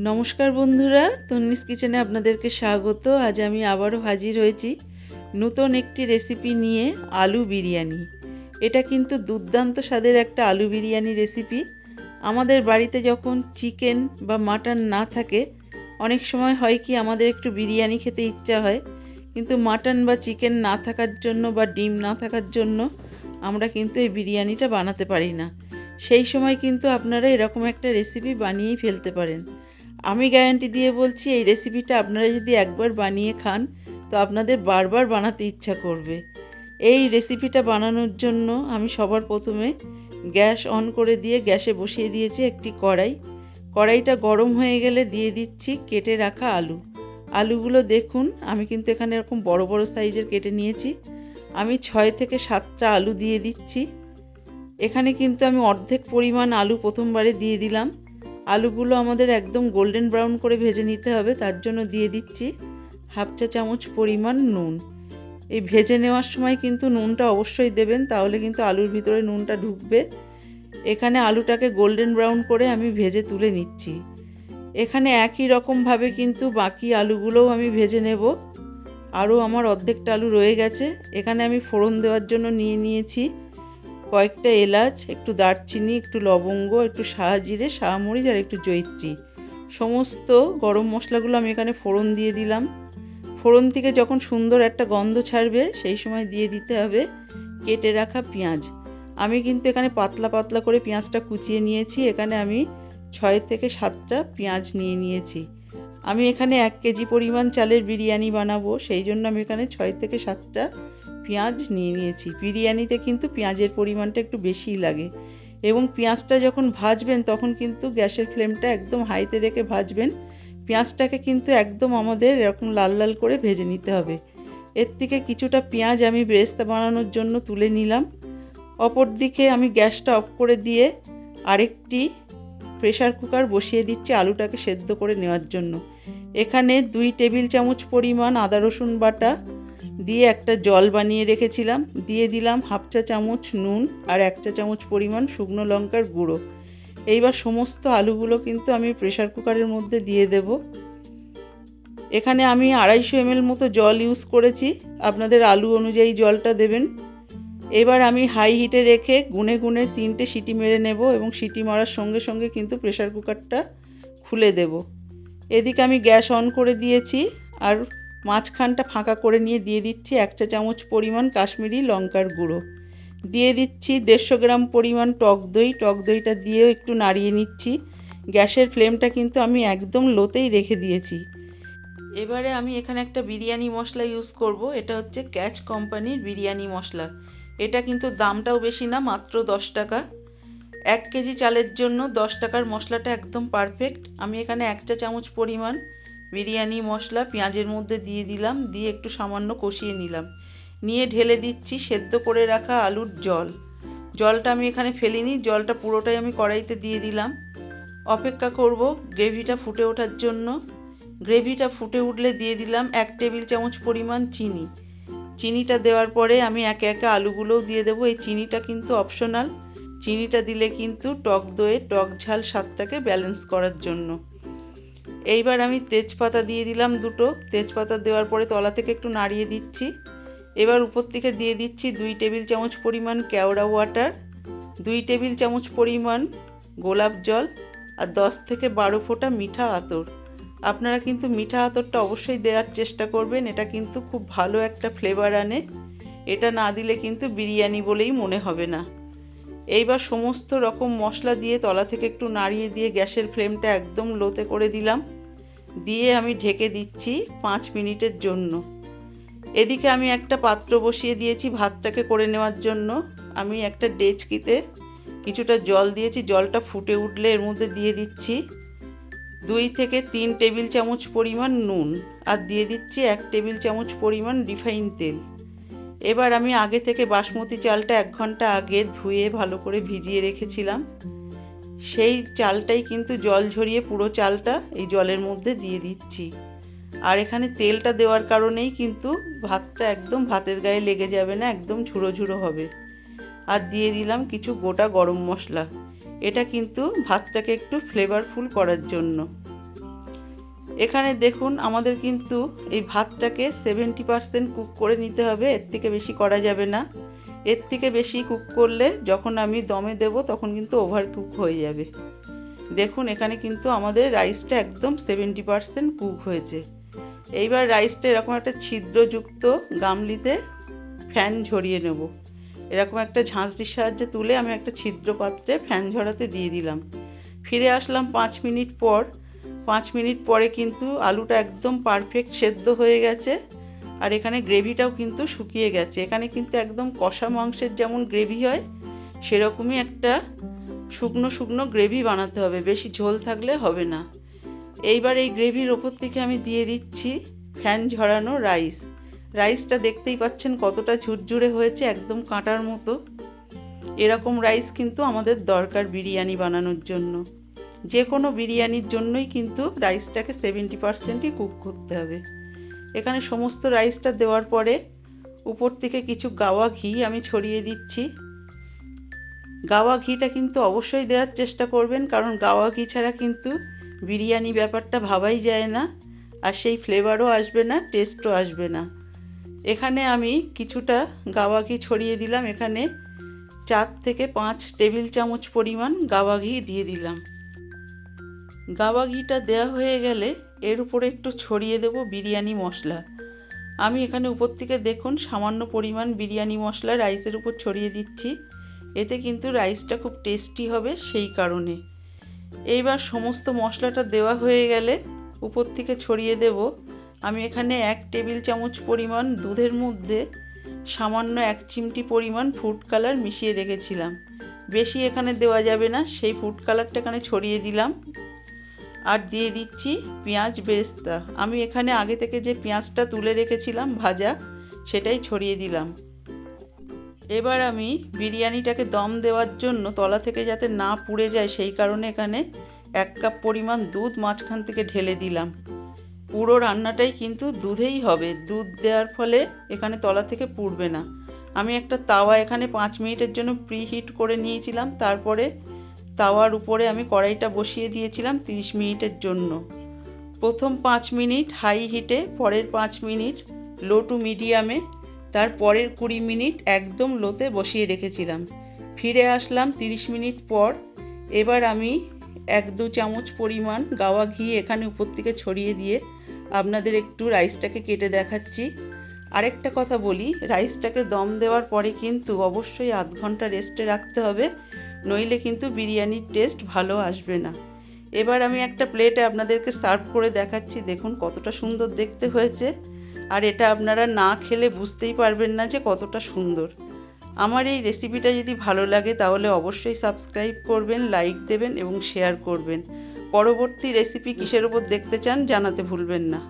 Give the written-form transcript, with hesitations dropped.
নমস্কার বন্ধুরা, তন্নিস কিচেনে আপনাদেরকে স্বাগত। আজ আমি আবারও হাজির হয়েছি নতুন একটি রেসিপি নিয়ে, আলু বিরিয়ানি। এটা কিন্তু দুর্দান্ত স্বাদের একটা আলু বিরিয়ানি রেসিপি। আমাদের বাড়িতে যখন চিকেন বা মাটন না থাকে, অনেক সময় হয় কি আমাদের একটু বিরিয়ানি খেতে ইচ্ছা হয়, কিন্তু মাটন বা চিকেন না থাকার জন্য বা ডিম না থাকার জন্য আমরা কিন্তু এই বিরিয়ানিটা বানাতে পারি না। সেই সময় কিন্তু আপনারা এরকম একটা রেসিপি বানিয়েই ফেলতে পারেন। আমি গ্যারান্টি দিয়ে বলছি, এই রেসিপিটা আপনারা যদি একবার বানিয়ে খান তো আপনাদের বারবার বানাতে ইচ্ছা করবে। এই রেসিপিটা বানানোর জন্য আমি সবার প্রথমে গ্যাস অন করে দিয়ে গ্যাসে বসিয়ে দিয়েছি একটি কড়াই। কড়াইটা গরম হয়ে গেলে দিয়ে দিচ্ছি কেটে রাখা আলুগুলো দেখুন, আমি কিন্তু এখানে এরকম বড় বড় সাইজের কেটে নিয়েছি। আমি 6 থেকে 7টা আলু দিয়ে দিচ্ছি। এখানে কিন্তু আমি অর্ধেক পরিমাণ আলু প্রথমবারে দিয়ে দিলাম। আলুগুলো আমাদের একদম গোল্ডেন ব্রাউন করে ভেজে নিতে হবে, তার জন্য দিয়ে দিচ্ছি হাফ চা চামচ পরিমাণ নুন। এই ভেজে নেওয়ার সময় কিন্তু নুনটা অবশ্যই দেবেন, তাহলে কিন্তু আলুর ভিতরে নুনটা ঢুকবে। এখানে আলুটাকে গোল্ডেন ব্রাউন করে আমি ভেজে তুলে নিচ্ছি। এখানে একই রকমভাবে কিন্তু বাকি আলুগুলোও আমি ভেজে নেব। আরও আমার অর্ধেকটা আলু রয়ে গেছে। এখানে আমি ফোড়ন দেওয়ার জন্য নিয়েছি কয়েকটা এলাচ, একটু দারচিনি, একটু লবঙ্গ, একটু শাহজিরে, শাহমরিচ আর একটু জয়িত্রী। সমস্ত গরম মশলাগুলো আমি এখানে ফোড়ন দিয়ে দিলাম। ফোড়ন থেকে যখন সুন্দর একটা গন্ধ ছাড়বে সেই সময় দিয়ে দিতে হবে কেটে রাখা পেঁয়াজ। আমি কিন্তু এখানে পাতলা পাতলা করে পেঁয়াজটা কুচিয়ে নিয়েছি। এখানে আমি 6 থেকে 7টা পেঁয়াজ নিয়েছি। আমি এখানে 1 কেজি পরিমাণ চালের বিরিয়ানি বানাবো, সেই জন্য আমি এখানে 6 থেকে 7টা পেঁয়াজ নিয়েছি। বিরিয়ানিতে কিন্তু পেঁয়াজের পরিমাণটা একটু বেশিই লাগে। এবং পেঁয়াজটা যখন ভাজবেন তখন কিন্তু গ্যাসের ফ্লেমটা একদম হাইতে রেখে ভাজবেন। পেঁয়াজটাকে কিন্তু একদম আমাদের এরকম লাল লাল করে ভেজে নিতে হবে। এর থেকে কিছুটা পেঁয়াজ আমি বেরেস্তা বানানোর জন্য তুলে নিলাম। অপর দিকে আমি গ্যাসটা অফ করে দিয়ে আরেকটি প্রেসার কুকার বসিয়ে দিচ্ছি আলুটাকে সেদ্ধ করে নেওয়ার জন্য। এখানে 2 টেবিল চামচ পরিমাণ আদা রসুন বাটা দিয়ে একটা জল বানিয়ে রেখেছিলাম। দিয়ে দিলাম হাফ চা চামচ নুন আর 1 চা চামচ পরিমাণ শুকনো লঙ্কার গুঁড়ো। এইবার সমস্ত আলুগুলো কিন্তু আমি প্রেসার কুকারের মধ্যে দিয়ে দেব। এখানে আমি 250 ml মতো জল ইউজ করেছি, আপনাদের আলু অনুযায়ী জলটা দেবেন। এবার আমি হাই হিটে রেখে গুনে গুনে 3টে সিটি মেরে নেব এবং সিটি মারার সঙ্গে সঙ্গে কিন্তু প্রেসার কুকারটা খুলে দেব। এদিকে আমি গ্যাস অন করে দিয়েছি আর মাঝখানটা ফাঁকা করে নিয়ে দিয়ে দিচ্ছি 1 চা চামচ পরিমাণ কাশ্মীরি লঙ্কার গুঁড়ো। দিয়ে দিচ্ছি 150 গ্রাম পরিমাণ টক দইটা দিয়েও একটু নাড়িয়ে নিচ্ছি। গ্যাসের ফ্লেমটা কিন্তু আমি একদম লোতেই রেখে দিয়েছি। এবারে আমি এখানে একটা বিরিয়ানি মশলা ইউজ করব। এটা হচ্ছে ক্যাচ কোম্পানির বিরিয়ানি মশলা। এটা কিন্তু দামটাও বেশি না, মাত্র 10 টাকা। 1 কেজি চালের জন্য 10 টাকার মশলাটা একদম পারফেক্ট। আমি এখানে 1 চা চামচ পরিমাণ বিরিয়ানি মশলা পেঁয়াজের মধ্যে দিয়ে দিলাম, দিয়ে একটু সামান্য কষিয়ে নিলাম। নিয়ে ঢেলে দিচ্ছি সেদ্ধ করে রাখা আলুর জলটা আমি এখানে ফেলিনি, জলটা পুরোটাই আমি কড়াইতে দিয়ে দিলাম। অপেক্ষা করব গ্রেভিটা ফুটে ওঠার জন্য। গ্রেভিটা ফুটে উঠলে দিয়ে দিলাম 1 টেবিল চামচ পরিমাণ চিনিটা দেওয়ার পরে আমি একে একে আলুগুলোও দিয়ে দেবো। এই চিনিটা কিন্তু অপশনাল, চিনিটা দিলে কিন্তু টক দইয়ে টক ঝাল স্বাদটাকে ব্যালেন্স করার জন্য। এইবার আমি তেজপাতা দিয়ে দিলাম 2টো। তেজপাতা দেওয়ার পরে তলা থেকে একটু নাড়িয়ে দিচ্ছি। এবার উপর থেকে দিয়ে দিচ্ছি 2 টেবিল চামচ পরিমাণ কেওড়া ওয়াটার, 2 টেবিল চামচ পরিমাণ গোলাপ জল আর 10 থেকে 12 ফোঁটা মিঠা আতর। আপনারা কিন্তু মিঠা আতরটা অবশ্যই দেওয়ার চেষ্টা করবেন, এটা কিন্তু খুব ভালো একটা ফ্লেভার আনে। এটা না দিলে কিন্তু বিরিয়ানি বলেই মনে হবে না। এইবার সমস্ত রকম মশলা দিয়ে তলা থেকে একটু নাড়িয়ে দিয়ে গ্যাসের ফ্লেমটা একদম লোতে করে দিলাম। দিয়ে আমি ঢেকে দিচ্ছি 5 মিনিটের জন্য। এদিকে আমি একটা পাত্র বসিয়ে দিয়েছি ভাতটাকে করে নেওয়ার জন্য। আমি একটা ডেচকিতে কিছুটা জল দিয়েছি, জলটা ফুটে উঠলে এর মধ্যে দিয়ে দিচ্ছি 2 থেকে 3 টেবিল চামচ পরিমাণ নুন আর দিয়ে দিচ্ছি 1 টেবিল চামচ পরিমাণ রিফাইন তেল। এবার আমি আগে থেকে বাসমতি চালটা 1 ঘন্টা আগে ধুয়ে ভালো করে ভিজিয়ে রেখেছিলাম, সেই চালটাই কিন্তু জল ঝরিয়ে পুরো চালটা এই জলের মধ্যে দিয়ে দিচ্ছি। আর এখানে তেলটা দেওয়ার কারণেই কিন্তু ভাতটা একদম ভাতের গায়ে লেগে যাবে না, একদম ঝুড়ো ঝুড়ো হবে। আর দিয়ে দিলাম কিছু গোটা গরম মশলা, এটা কিন্তু ভাতটাকে একটু ফ্লেভারফুল করার জন্য। এখানে দেখুন আমাদের কিন্তু এই ভাতটাকে 70% কুক করে নিতে হবে, এর থেকে বেশি করা যাবে না। এর থেকে বেশি কুক করলে যখন আমি দমে দেব তখন কিন্তু ওভার কুক হয়ে যাবে। দেখুন এখানে কিন্তু আমাদের রাইসটা একদম 70% কুক হয়েছে। এইবার রাইসটা এরকম একটা ছিদ্রযুক্ত গামলিতে ফ্যান ঝরিয়ে নেব। এরকম একটা ঝাঁঝরির সাহায্যে তুলে আমি একটা ছিদ্র পাত্রে ফ্যান ঝরাতে দিয়ে দিলাম। ফিরে আসলাম 5 মিনিট পর। 5 মিনিট পরে কিন্তু আলুটা একদম পারফেক্ট সেদ্ধ হয়ে গেছে, আর এখানে গ্রেভিটাও কিন্তু শুকিয়ে গেছে। এখানে কিন্তু একদম কষা মাংসের যেমন গ্রেভি হয় সেরকমই একটা শুকনো শুকনো গ্রেভি বানাতে হবে, বেশি ঝোল থাকলে হবে না। এইবার এই গ্রেভির ওপর থেকে আমি দিয়ে দিচ্ছি ফ্যান ঝরানো রাইস। রাইসটা দেখতেই পাচ্ছেন কতটা ঝুরঝুরে হয়েছে, একদম কাঁটার মতো। এরকম রাইস কিন্তু আমাদের দরকার বিরিয়ানি বানানোর জন্য। যে কোনো বিরিয়ানির জন্যই কিন্তু রাইসটাকে 70%ই কুক করতে হবে। এখানে সমস্ত রাইসটা দেওয়ার পরে উপর থেকে কিছু গাওয়া ঘি আমি ছড়িয়ে দিচ্ছি। গাওয়া ঘিটা কিন্তু অবশ্যই দেওয়ার চেষ্টা করবেন, কারণ গাওয়া ঘি ছাড়া কিন্তু বিরিয়ানি ব্যাপারটা ভাবাই যায় না, আর সেই ফ্লেভারও আসবে না, টেস্টও আসবে না। এখানে আমি কিছুটা গাওয়া ঘি ছড়িয়ে দিলাম। এখানে 4 থেকে 5 টেবিল চামচ পরিমাণ গাওয়া ঘি দিয়ে দিলাম। গাওয়া ঘিটা দেওয়া হয়ে গেলে এর উপরে একটু ছড়িয়ে দেব বিরিয়ানি মশলা। আমি এখানে উপর থেকে দেখুন সামান্য পরিমাণ বিরিয়ানি মশলা রাইসের উপর ছড়িয়ে দিচ্ছি। এতে কিন্তু রাইসটা খুব টেস্টি হবে সেই কারণে। এইবার সমস্ত মশলাটা দেওয়া হয়ে গেলে উপর থেকে ছড়িয়ে দেব আমি এখানে 1 টেবিল চামচ পরিমাণ দুধের মধ্যে সামান্য 1 চিমটি পরিমাণ ফুড কালার মিশিয়ে রেখেছিলাম। বেশি এখানে দেওয়া যাবে না, সেই ফুড কালারটা এখানে ছড়িয়ে দিলাম। আর দিয়ে দিচ্ছি পেঁয়াজ বেরেস্তা। আমি এখানে আগে থেকে যে পেঁয়াজটা তুলে রেখেছিলাম ভাজা, সেটাই ছড়িয়ে দিলাম। এবার আমি বিরিয়ানিটাকে দম দেওয়ার জন্য তলা থেকে যাতে না পুড়ে যায় সেই কারণে এখানে 1 কাপ পরিমাণ দুধ মাঝখান থেকে ঢেলে দিলাম। পুরো রান্নাটাই কিন্তু দুধেই হবে, দুধ দেওয়ার ফলে এখানে তলা থেকে পুড়বে না। আমি একটা তাওয়া এখানে 5 মিনিটের জন্য প্রিহিট করে নিয়েছিলাম, তারপরে তাওয়ার উপরে আমি কড়াইটা বসিয়ে দিয়েছিলাম 30 মিনিটের জন্য। প্রথম 5 মিনিট হাই হিটে, পরের 5 মিনিট লো টু মিডিয়ামে, তারপরের 20 মিনিট একদম লোতে বসিয়ে রেখেছিলাম। ফিরে আসলাম 30 মিনিট পর। এবার আমি 1-2 চামচ পরিমাণ গাওয়া ঘি এখানে উপর থেকে ছড়িয়ে দিয়ে আপনাদের একটু রাইসটাকে কেটে দেখাচ্ছি। আরেকটা কথা বলি, রাইসটাকে দম দেওয়ার পরে কিন্তু অবশ্যই আধ ঘন্টা রেস্টে রাখতে হবে, নইলে কিন্তু বিরিয়ানির টেস্ট ভালো আসবে না। এবার আমি একটা প্লেটে আপনাদেরকে সার্ভ করে দেখাচ্ছি। দেখুন কতটা সুন্দর দেখতে হয়েছে, আর এটা আপনারা না খেলে বুঝতেই পারবেন না যে কতটা সুন্দর। আমার এই রেসিপিটা যদি ভালো লাগে তাহলে অবশ্যই সাবস্ক্রাইব করবেন, লাইক দেবেন এবং শেয়ার করবেন। পরবর্তী রেসিপি কিসের ওপর দেখতে চান জানাতে ভুলবেন না।